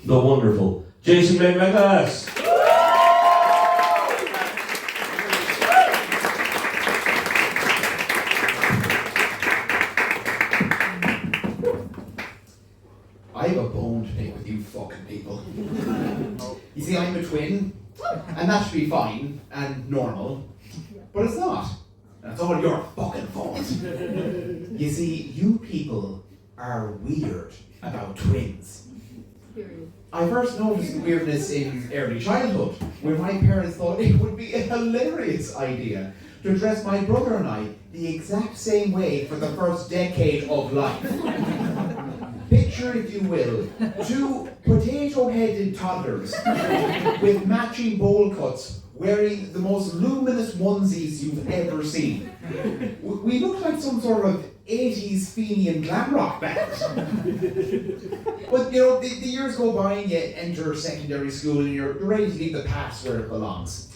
the wonderful Jason Blaine McGlass. I have a bone to pick with you fucking people. You see, I'm a twin, and that should be fine and normal, but it's not. That's all your fucking fault. You see, you people are weird about twins. I first noticed the weirdness in early childhood, when my parents thought it would be a hilarious idea to dress my brother and I the exact same way for the first decade of life. Picture, if you will, two potato-headed toddlers with matching bowl cuts wearing the most luminous onesies you've ever seen. We look like some sort of 80s Fenian glam rock band. But you know, the years go by and you enter secondary school and you're ready to leave the past where it belongs.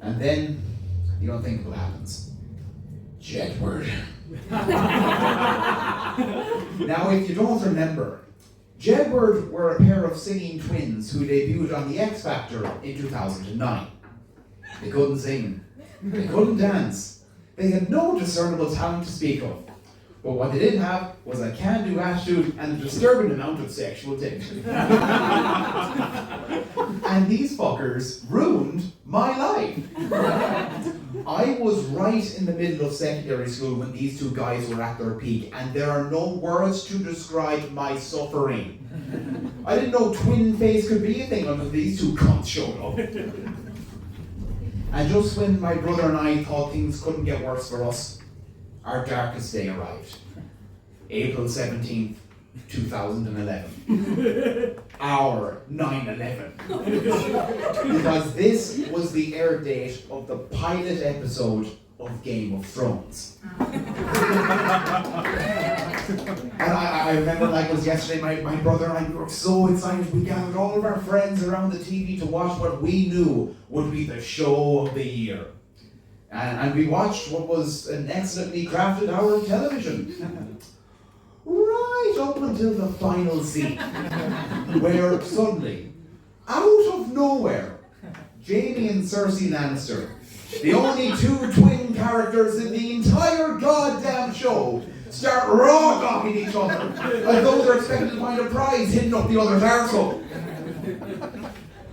And then the unthinkable happens. Jedward. Now, if you don't remember, Jedward were a pair of singing twins who debuted on The X Factor in 2009. They couldn't sing, they couldn't dance, they had no discernible talent to speak of. But what they did have was a can-do attitude and a disturbing amount of sexual tension. And these fuckers ruined my life. I was right in the middle of secondary school when these two guys were at their peak, and there are no words to describe my suffering. I didn't know twin face could be a thing until these two cunts showed up. And just when my brother and I thought things couldn't get worse for us, our darkest day arrived. April 17th, 2011. Our 9/11. Because this was the air date of the pilot episode of Game of Thrones. And I remember like it was yesterday, my brother and I, we were so excited. We gathered all of our friends around the TV to watch what we knew would be the show of the year. And we watched what was an excellently crafted hour of television. Right up until the final scene, where suddenly, out of nowhere, Jaime and Cersei Lannister, the only two twin characters in the entire goddamn show, start raw-dogging each other, as though they're expected to find a prize hidden up the other's arsehole.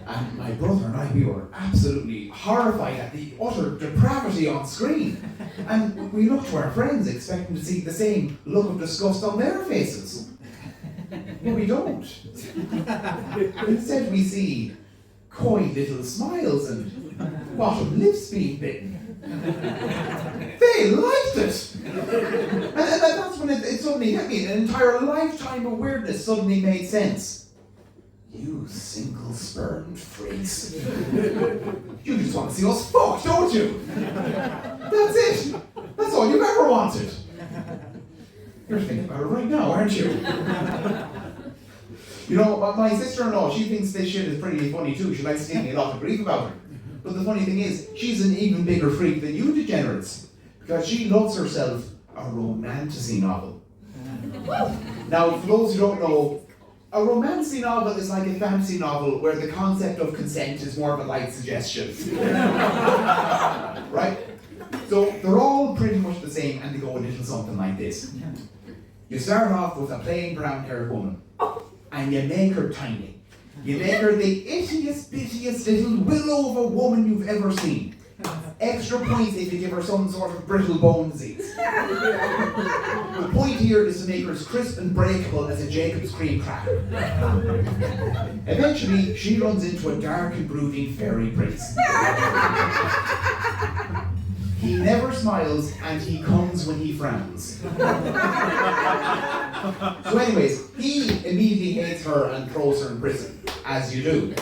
And my brother and I, we were absolutely horrified at the utter depravity on screen. And we looked to our friends expecting to see the same look of disgust on their faces. But we don't. Instead we see coy little smiles and bottom lips being bitten. They liked it! And that's when it suddenly hit me. An entire lifetime of weirdness suddenly made sense. You single-spermed freaks. You just want to see us fuck, don't you? That's it. That's all you've ever wanted. You're thinking about it right now, aren't you? You know, my sister-in-law, she thinks this shit is pretty funny too. She likes to give me a lot of grief about it. But the funny thing is, she's an even bigger freak than you degenerates. Because she loves herself a romantasy novel. Now, for those who don't know, a romantasy novel is like a fantasy novel where the concept of consent is more of a light suggestion. Right? So they're all pretty much the same and they go a little something like this. You start off with a plain brown-haired woman and you make her tiny. You make her the ittiest, bittiest little willow of a woman you've ever seen. Extra points if you give her some sort of brittle bone disease. The point here is to make her as crisp and breakable as a Jacob's cream cracker. Eventually, she runs into a dark and brooding fairy prince. He never smiles and he comes when he frowns. So anyways, he immediately hates her and throws her in prison, as you do.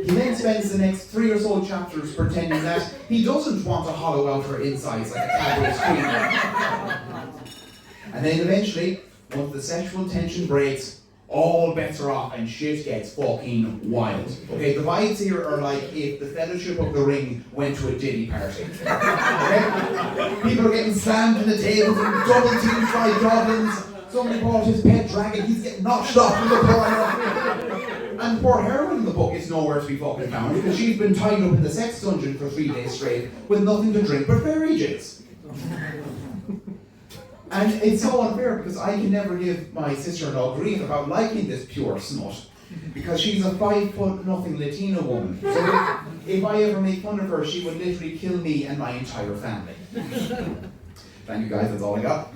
He then spends the next 3 or so chapters pretending that he doesn't want to hollow out her insides like a Cadbury screen. And then eventually, once the sexual tension breaks, all bets are off and shit gets fucking wild. Okay, the vibes here are like if the Fellowship of the Ring went to a Diddy party. Okay? People are getting slammed in the tables and double teamed by goblins. Somebody bought his pet dragon, he's getting knocked off in the corner. And poor heroine in the book is nowhere to be fucking found because she's been tied up in the sex dungeon for 3 days straight with nothing to drink but fairy jizz. And it's so unfair because I can never give my sister-in-law grief about liking this pure smut because she's a 5'0" Latina woman. So if I ever make fun of her, she would literally kill me and my entire family. Thank you guys, that's all I got.